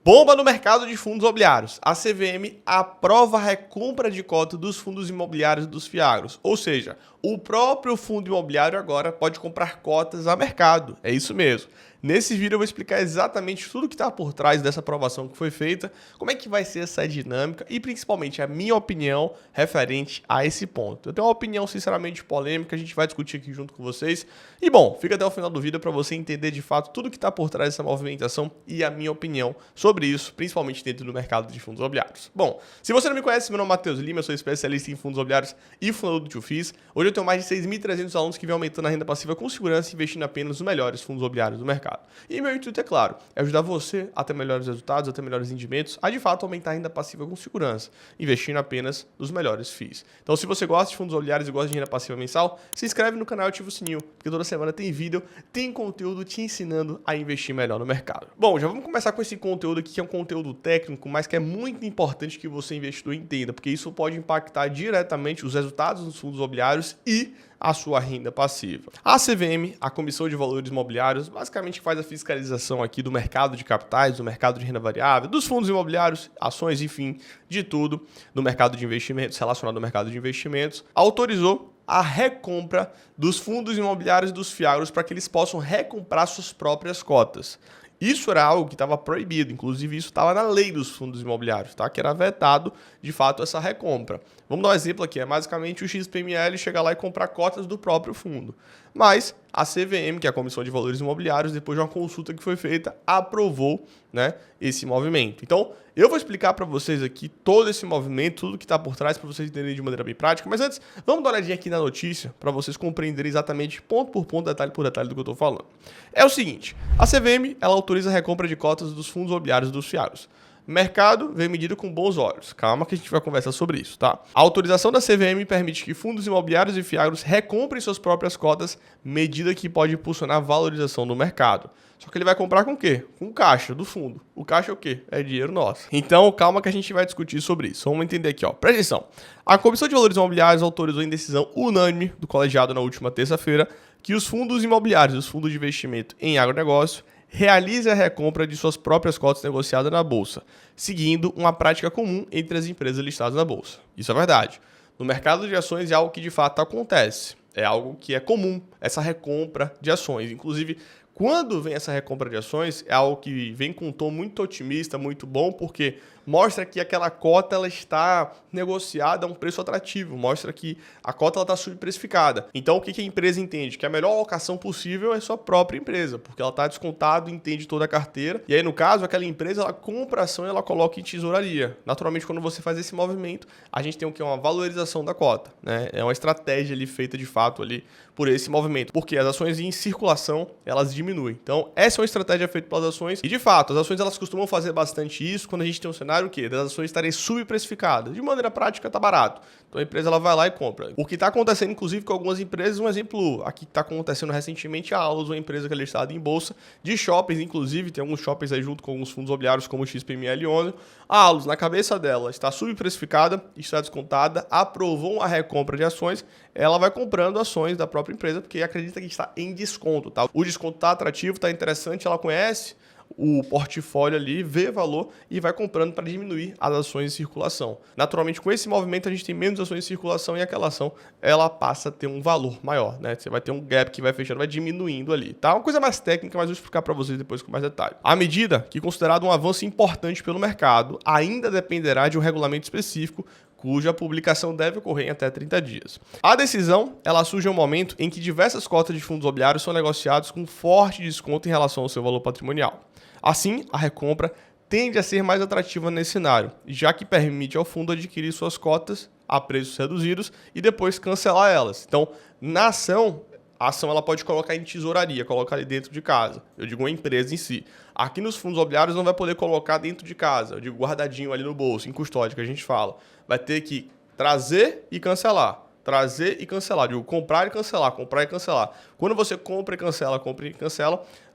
Bomba no mercado de fundos imobiliários. A CVM aprova a recompra de cota dos fundos imobiliários dos fiagros. Ou seja, o próprio fundo imobiliário agora pode comprar cotas a mercado. É isso mesmo. Nesse vídeo eu vou explicar exatamente tudo que está por trás dessa aprovação que foi feita, como é que vai ser essa dinâmica e principalmente a minha opinião referente a esse ponto. Eu tenho uma opinião sinceramente polêmica, a gente vai discutir aqui junto com vocês. E bom, fica até o final do vídeo para você entender de fato tudo que está por trás dessa movimentação e a minha opinião sobre isso, principalmente dentro do mercado de fundos imobiliários. Bom, se você não me conhece, meu nome é Matheus Lima, eu sou especialista em fundos imobiliários e fundador do TwoFiz. Hoje eu tenho mais de 6.300 alunos que vêm aumentando a renda passiva com segurança, investindo apenas nos melhores fundos imobiliários do mercado. E meu intuito, é claro, é ajudar você a ter melhores resultados, a ter melhores rendimentos, a de fato aumentar a renda passiva com segurança, investindo apenas nos melhores FIIs. Então, se você gosta de fundos imobiliários e gosta de renda passiva mensal, se inscreve no canal e ativa o sininho, porque toda semana tem vídeo, tem conteúdo te ensinando a investir melhor no mercado. Bom, já vamos começar com esse conteúdo aqui, que é um conteúdo técnico, mas que é muito importante que você, investidor, entenda, porque isso pode impactar diretamente os resultados dos fundos imobiliários e a sua renda passiva. A CVM, a Comissão de Valores Imobiliários, basicamente faz a fiscalização aqui do mercado de capitais, do mercado de renda variável, dos fundos imobiliários, ações, enfim, de tudo, do mercado de investimentos, relacionado ao mercado de investimentos, autorizou a recompra dos fundos imobiliários dos fiagros para que eles possam recomprar suas próprias cotas. Isso era algo que estava proibido, inclusive isso estava na lei dos fundos imobiliários, tá? Que era vetado, de fato, essa recompra. Vamos dar um exemplo aqui, é basicamente o XPML chegar lá e comprar cotas do próprio fundo. Mas a CVM, que é a Comissão de Valores Imobiliários, depois de uma consulta que foi feita, aprovou, né, esse movimento. Então, eu vou explicar para vocês aqui todo esse movimento, tudo que está por trás, para vocês entenderem de maneira bem prática. Mas antes, vamos dar uma olhadinha aqui na notícia, para vocês compreenderem exatamente, ponto por ponto, detalhe por detalhe do que eu estou falando. É o seguinte, a CVM, ela autoriza a recompra de cotas dos fundos imobiliários dos fiagros. Mercado vem medido com bons olhos. Calma que a gente vai conversar sobre isso, tá? A autorização da CVM permite que fundos imobiliários e fiagros recomprem suas próprias cotas, medida que pode impulsionar a valorização do mercado. Só que ele vai comprar com o quê? Com caixa do fundo. O caixa é o quê? É dinheiro nosso. Então, calma que a gente vai discutir sobre isso. Vamos entender aqui, ó. Presta atenção. A Comissão de Valores Imobiliários autorizou em decisão unânime do colegiado na última terça-feira que os fundos imobiliários e os fundos de investimento em agronegócio realize a recompra de suas próprias cotas negociadas na Bolsa, seguindo uma prática comum entre as empresas listadas na Bolsa. Isso é verdade. No mercado de ações é algo que de fato acontece. É algo que é comum, essa recompra de ações. Inclusive, quando vem essa recompra de ações, é algo que vem com um tom muito otimista, muito bom, porque mostra que aquela cota ela está negociada a um preço atrativo, mostra que a cota está subprecificada. Então, o que a empresa entende? Que a melhor alocação possível é sua própria empresa, porque ela está descontada, entende toda a carteira. E aí, no caso, aquela empresa ela compra a ação e ela coloca em tesouraria. Naturalmente, quando você faz esse movimento, a gente tem o que? Uma valorização da cota, né? É uma estratégia ali feita de fato ali por esse movimento, porque as ações em circulação, elas diminuem. Então, essa é uma estratégia feita pelas ações e, de fato, as ações elas costumam fazer bastante isso quando a gente tem um cenário o quê? Das ações estarem subprecificadas. De maneira prática, tá barato. Então, a empresa ela vai lá e compra. O que está acontecendo, inclusive, com algumas empresas, um exemplo aqui que está acontecendo recentemente, a Allos, uma empresa que é listada em bolsa, de shoppings, inclusive, tem alguns shoppings aí junto com alguns fundos imobiliários, como o XPML e Ônibus. A Allos, na cabeça dela, está subprecificada, está descontada, aprovou a recompra de ações, ela vai comprando ações da própria empresa, porque acredita que está em desconto, tá? O desconto está atrativo, está interessante, ela conhece o portfólio ali, vê valor e vai comprando para diminuir as ações em circulação. Naturalmente, com esse movimento, a gente tem menos ações em circulação e aquela ação, ela passa a ter um valor maior, né? Você vai ter um gap que vai fechando, vai diminuindo ali, tá? Uma coisa mais técnica, mas vou explicar para vocês depois com mais detalhe. A medida, que é considerada um avanço importante pelo mercado, ainda dependerá de um regulamento específico, cuja publicação deve ocorrer em até 30 dias. A decisão, ela surge em um momento em que diversas cotas de fundos imobiliários são negociados com forte desconto em relação ao seu valor patrimonial. Assim, a recompra tende a ser mais atrativa nesse cenário, já que permite ao fundo adquirir suas cotas a preços reduzidos e depois cancelar elas. Então, na ação, a ação ela pode colocar em tesouraria, colocar ali dentro de casa. Eu digo uma empresa em si. Aqui nos fundos imobiliários não vai poder colocar dentro de casa. Eu digo guardadinho ali no bolso, em custódia, que a gente fala. Vai ter que trazer e cancelar. Trazer e cancelar. Digo, comprar e cancelar, comprar e cancelar. Quando você compra e cancela,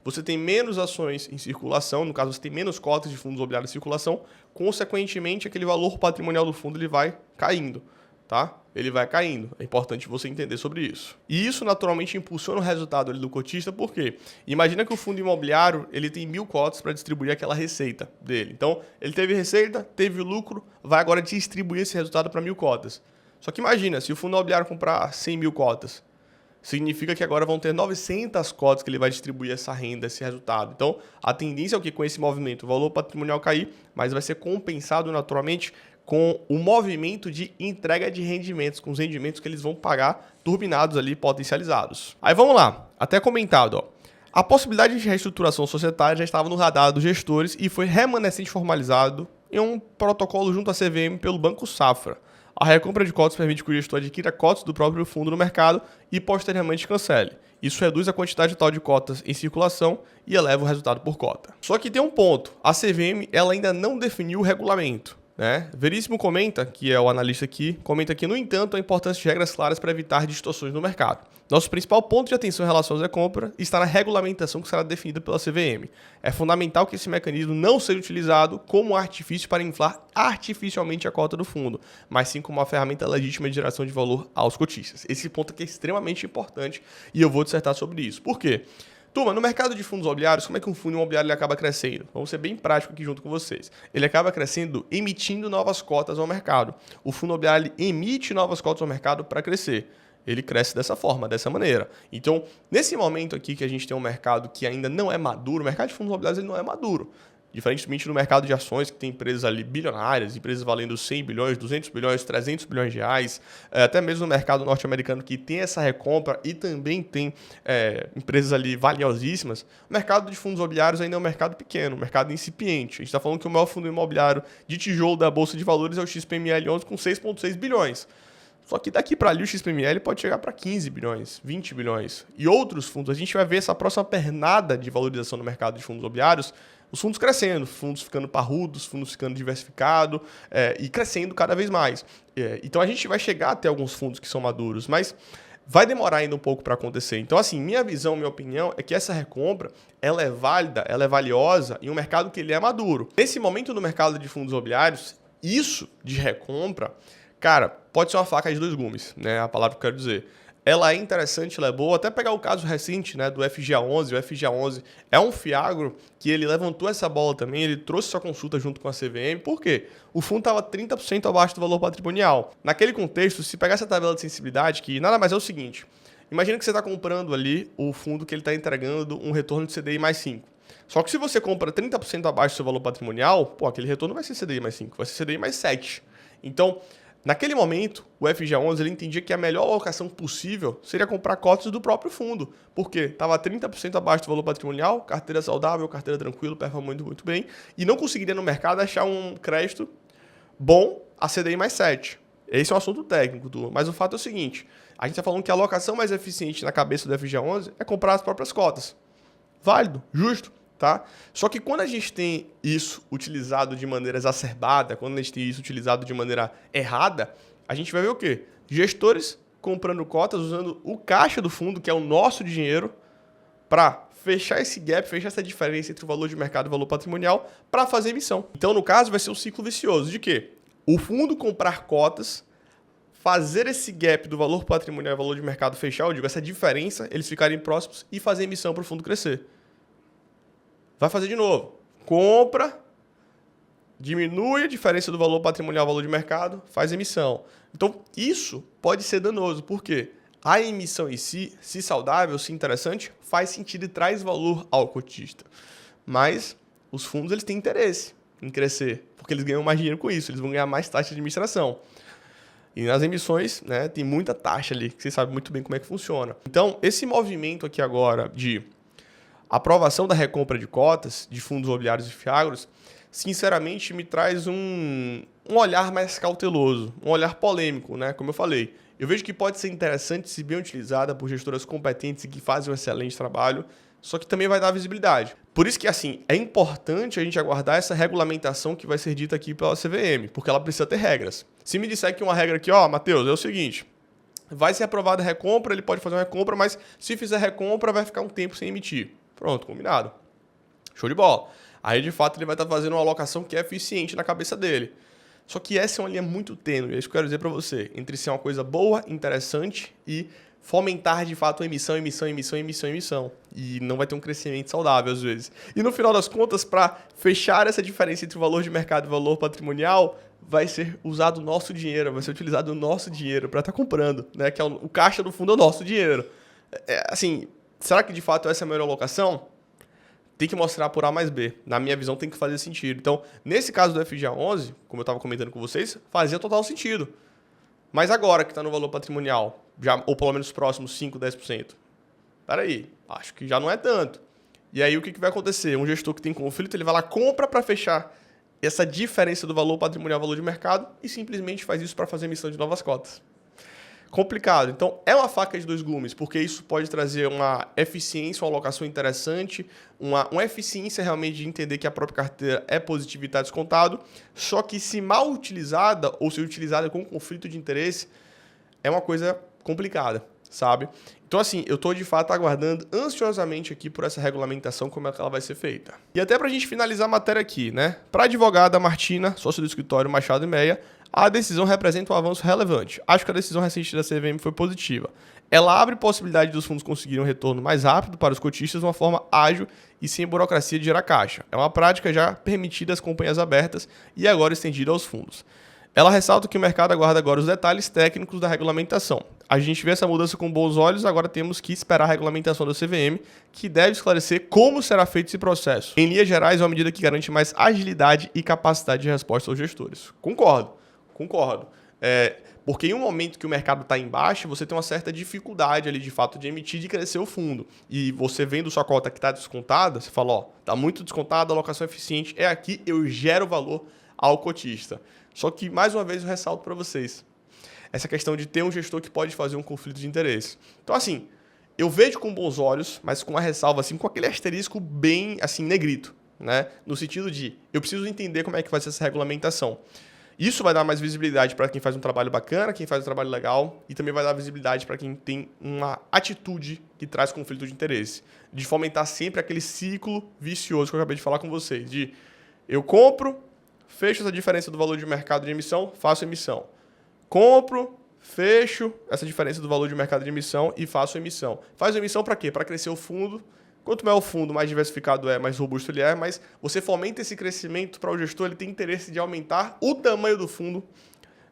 você tem menos ações em circulação, no caso você tem menos cotas de fundos imobiliários em circulação, consequentemente aquele valor patrimonial do fundo ele vai caindo. tá? Ele vai caindo. É importante você entender sobre isso. E isso naturalmente impulsiona o resultado ali do cotista, porque imagina que o fundo imobiliário ele tem 1.000 cotas para distribuir aquela receita dele. Então, ele teve receita, teve lucro, vai agora distribuir esse resultado para 1.000 cotas. Só que imagina, se o fundo imobiliário comprar 100.000 cotas, significa que agora vão ter 900 cotas que ele vai distribuir essa renda, esse resultado. Então, a tendência é o que com esse movimento o valor patrimonial cair, mas vai ser compensado naturalmente com o movimento de entrega de rendimentos, com os rendimentos que eles vão pagar turbinados ali, potencializados. Aí vamos lá, até comentado, ó. A possibilidade de reestruturação societária já estava no radar dos gestores e foi remanescente formalizado em um protocolo junto à CVM pelo Banco Safra. A recompra de cotas permite que o gestor adquira cotas do próprio fundo no mercado e posteriormente cancele. Isso reduz a quantidade total de cotas em circulação e eleva o resultado por cota. Só que tem um ponto, a CVM ela ainda não definiu o regulamento. Veríssimo comenta, que é o analista aqui, comenta aqui, no entanto, a importância de regras claras para evitar distorções no mercado. Nosso principal ponto de atenção em relação à recompra está na regulamentação que será definida pela CVM. É fundamental que esse mecanismo não seja utilizado como artifício para inflar artificialmente a cota do fundo, mas sim como uma ferramenta legítima de geração de valor aos cotistas. Esse ponto aqui é extremamente importante e eu vou dissertar sobre isso. Por quê? Turma, no mercado de fundos imobiliários, como é que um fundo imobiliário ele acaba crescendo? Vamos ser bem prático aqui junto com vocês. Ele acaba crescendo emitindo novas cotas ao mercado. O fundo imobiliário emite novas cotas ao mercado para crescer. Ele cresce dessa forma, dessa maneira. Então, nesse momento aqui que a gente tem um mercado que ainda não é maduro, o mercado de fundos imobiliários ele não é maduro. Diferentemente do mercado de ações, que tem empresas ali bilionárias, empresas valendo 100 bilhões, 200 bilhões, 300 bilhões de reais, até mesmo no mercado norte-americano que tem essa recompra e também tem empresas ali valiosíssimas, o mercado de fundos imobiliários ainda é um mercado pequeno, um mercado incipiente. A gente está falando que o maior fundo imobiliário de tijolo da Bolsa de Valores é o XPML 11 com 6,6 bilhões. Só que daqui para ali o XPML pode chegar para 15 bilhões, 20 bilhões. E outros fundos, a gente vai ver essa próxima pernada de valorização no mercado de fundos imobiliários, os fundos crescendo, fundos ficando parrudos, fundos ficando diversificados e crescendo cada vez mais. Então a gente vai chegar até alguns fundos que são maduros, mas vai demorar ainda um pouco para acontecer. Então assim, minha visão, minha opinião é que essa recompra ela é válida, ela é valiosa em um mercado que ele é maduro. Nesse momento no mercado de fundos imobiliários, isso de recompra, cara, pode ser uma faca de dois gumes, né? A palavra que eu quero dizer. Ela é interessante, ela é boa. Até pegar o caso recente, né, do FGA11. O FGA11 é um fiagro que ele levantou essa bola também, ele trouxe sua consulta junto com a CVM. Por quê? O fundo estava 30% abaixo do valor patrimonial. Naquele contexto, se pegar essa tabela de sensibilidade, que nada mais é o seguinte, imagina que você está comprando ali o fundo que ele está entregando um retorno de CDI mais 5. Só que se você compra 30% abaixo do seu valor patrimonial, aquele retorno vai ser CDI mais 5, vai ser CDI mais 7. Então, naquele momento, o FGA11 ele entendia que a melhor alocação possível seria comprar cotas do próprio fundo, porque estava 30% abaixo do valor patrimonial, carteira saudável, carteira tranquila, performando muito bem, e não conseguiria no mercado achar um crédito bom a CDI mais 7. Esse é um assunto técnico, mas o fato é o seguinte, a gente está falando que a alocação mais eficiente na cabeça do FGA11 é comprar as próprias cotas. Válido, justo. Tá? Só que quando a gente tem isso utilizado de maneira exacerbada, quando a gente tem isso utilizado de maneira errada, a gente vai ver o quê? Gestores comprando cotas, usando o caixa do fundo, que é o nosso dinheiro, para fechar esse gap, fechar essa diferença entre o valor de mercado e o valor patrimonial para fazer emissão. Então, no caso, vai ser um ciclo vicioso de quê? O fundo comprar cotas, fazer esse gap do valor patrimonial e valor de mercado fechar, eu digo, essa diferença, eles ficarem próximos e fazer emissão para o fundo crescer. Vai fazer de novo. Compra, diminui a diferença do valor patrimonial ao valor de mercado, faz emissão. Então, isso pode ser danoso. Por quê? A emissão em si, se saudável, se interessante, faz sentido e traz valor ao cotista. Mas os fundos eles têm interesse em crescer, porque eles ganham mais dinheiro com isso, eles vão ganhar mais taxa de administração. E nas emissões, né, tem muita taxa ali, que vocês sabem muito bem como é que funciona. Então, esse movimento aqui agora de aprovação da recompra de cotas de fundos imobiliários e fiagros, sinceramente, me traz um olhar mais cauteloso, um olhar polêmico, né? Como eu falei. Eu vejo que pode ser interessante se bem utilizada por gestoras competentes e que fazem um excelente trabalho, só que também vai dar visibilidade. Por isso que, assim, é importante a gente aguardar essa regulamentação que vai ser dita aqui pela CVM, porque ela precisa ter regras. Se me disser que uma regra aqui, Matheus, é o seguinte, vai ser aprovada a recompra, ele pode fazer uma recompra, mas se fizer recompra, vai ficar um tempo sem emitir. Pronto, combinado. Show de bola. Aí, de fato, ele vai estar fazendo uma alocação que é eficiente na cabeça dele. Só que essa é uma linha muito tênue, é isso que eu quero dizer para você, entre ser uma coisa boa, interessante e fomentar de fato a emissão. E não vai ter um crescimento saudável às vezes. E no final das contas, para fechar essa diferença entre o valor de mercado e o valor patrimonial, vai ser usado o nosso dinheiro, vai ser utilizado o nosso dinheiro para estar comprando, né? Que é o caixa do fundo é o nosso dinheiro. Assim, será que de fato essa é a melhor alocação? Tem que mostrar por A mais B. Na minha visão, tem que fazer sentido. Então, nesse caso do FGA11, como eu estava comentando com vocês, fazia total sentido. Mas agora que está no valor patrimonial, já, ou pelo menos próximo 5%, 10%, peraí, acho que já não é tanto. E aí o que vai acontecer? Um gestor que tem conflito, ele vai lá, compra para fechar essa diferença do valor patrimonial ao valor de mercado e simplesmente faz isso para fazer emissão de novas cotas. Complicado. Então, é uma faca de dois gumes, porque isso pode trazer uma eficiência, uma alocação interessante, uma eficiência realmente de entender que a própria carteira é positiva e está descontado, só que se mal utilizada ou se utilizada com conflito de interesse, é uma coisa complicada, sabe? Então, assim, eu estou de fato aguardando ansiosamente aqui por essa regulamentação, como é que ela vai ser feita. E até para a gente finalizar a matéria aqui, né? Para a advogada Martina, sócia do escritório Machado e Meia, a decisão representa um avanço relevante. Acho que a decisão recente da CVM foi positiva. Ela abre possibilidade dos fundos conseguirem um retorno mais rápido para os cotistas de uma forma ágil e sem burocracia de gerar caixa. É uma prática já permitida às companhias abertas e agora estendida aos fundos. Ela ressalta que o mercado aguarda agora os detalhes técnicos da regulamentação. A gente vê essa mudança com bons olhos, agora temos que esperar a regulamentação da CVM, que deve esclarecer como será feito esse processo. Em linhas gerais, é uma medida que garante mais agilidade e capacidade de resposta aos gestores. Concordo. Porque em um momento que o mercado está em baixa, você tem uma certa dificuldade ali de fato de emitir e de crescer o fundo. E você vendo sua cota que está descontada, você fala, ó, está muito descontada, a alocação eficiente é aqui, eu gero valor ao cotista. Só que, mais uma vez, eu ressalto para vocês essa questão de ter um gestor que pode fazer um conflito de interesse. Então, assim, eu vejo com bons olhos, mas com uma ressalva, assim, com aquele asterisco bem, assim, negrito, né? No sentido de, eu preciso entender como é que vai ser essa regulamentação. Isso vai dar mais visibilidade para quem faz um trabalho bacana, quem faz um trabalho legal, e também vai dar visibilidade para quem tem uma atitude que traz conflito de interesse. De fomentar sempre aquele ciclo vicioso que eu acabei de falar com vocês. De eu compro, fecho essa diferença do valor de mercado de emissão, faço emissão. Compro, fecho essa diferença do valor de mercado de emissão e faço emissão. Faz emissão para quê? Para crescer o fundo. Quanto maior o fundo, mais diversificado é, mais robusto ele é, mas você fomenta esse crescimento para o gestor, ele tem interesse de aumentar o tamanho do fundo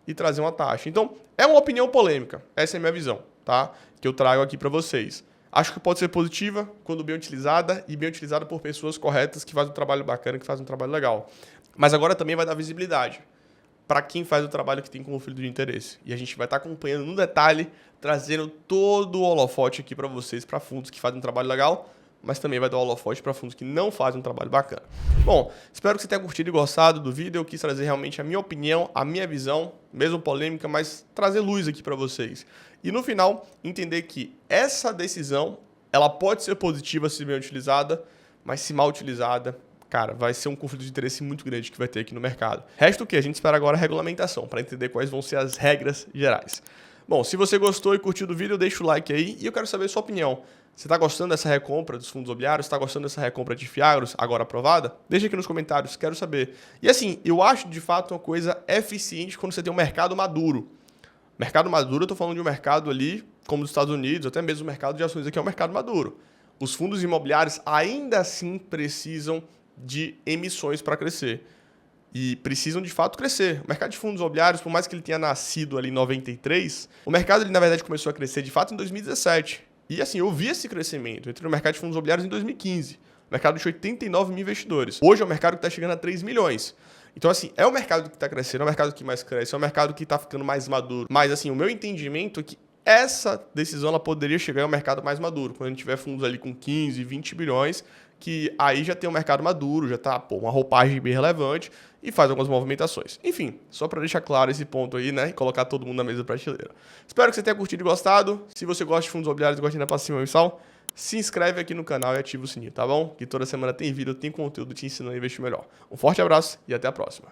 e trazer uma taxa. Então, é uma opinião polêmica, essa é a minha visão, tá? Que eu trago aqui para vocês. Acho que pode ser positiva quando bem utilizada e bem utilizada por pessoas corretas que fazem um trabalho bacana, que fazem um trabalho legal. Mas agora também vai dar visibilidade para quem faz o trabalho que tem conflito de interesse. E a gente vai estar acompanhando no detalhe, trazendo todo o holofote aqui para vocês, para fundos que fazem um trabalho legal, mas também vai dar holofote para fundos que não fazem um trabalho bacana. Bom, espero que você tenha curtido e gostado do vídeo. Eu quis trazer realmente a minha opinião, a minha visão, mesmo polêmica, mas trazer luz aqui para vocês. E no final, entender que essa decisão, ela pode ser positiva se bem utilizada, mas se mal utilizada, cara, vai ser um conflito de interesse muito grande que vai ter aqui no mercado. Resta o que? A gente espera agora a regulamentação, para entender quais vão ser as regras gerais. Bom, se você gostou e curtiu do vídeo, deixa o like aí e eu quero saber a sua opinião. Você está gostando dessa recompra dos fundos imobiliários? Está gostando dessa recompra de Fiagros, agora aprovada? Deixa aqui nos comentários, quero saber. E assim, eu acho de fato uma coisa eficiente quando você tem um mercado maduro. Mercado maduro, eu estou falando de um mercado ali, como os Estados Unidos, até mesmo o mercado de ações aqui é um mercado maduro. Os fundos imobiliários ainda assim precisam de emissões para crescer. E precisam de fato crescer. O mercado de fundos imobiliários, por mais que ele tenha nascido ali em 93, o mercado ele, na verdade começou a crescer de fato em 2017. E assim, eu vi esse crescimento. Eu entrei no mercado de fundos imobiliários em 2015. O mercado de 89 mil investidores. Hoje é um mercado que está chegando a 3 milhões. Então, assim, é o mercado que está crescendo, é o mercado que mais cresce, é o mercado que está ficando mais maduro. Mas, assim, o meu entendimento é que essa decisão ela poderia chegar ao mercado mais maduro. Quando a gente tiver fundos ali com 15, 20 bilhões, que aí já tem um mercado maduro, já está uma roupagem bem relevante e faz algumas movimentações. Enfim, só para deixar claro esse ponto aí, né? E colocar todo mundo na mesma prateleira. Espero que você tenha curtido e gostado. Se você gosta de fundos imobiliários e gosta de ir para mensal, se inscreve aqui no canal e ativa o sininho, tá bom? Que toda semana tem vídeo, tem conteúdo te ensinando a investir melhor. Um forte abraço e até a próxima.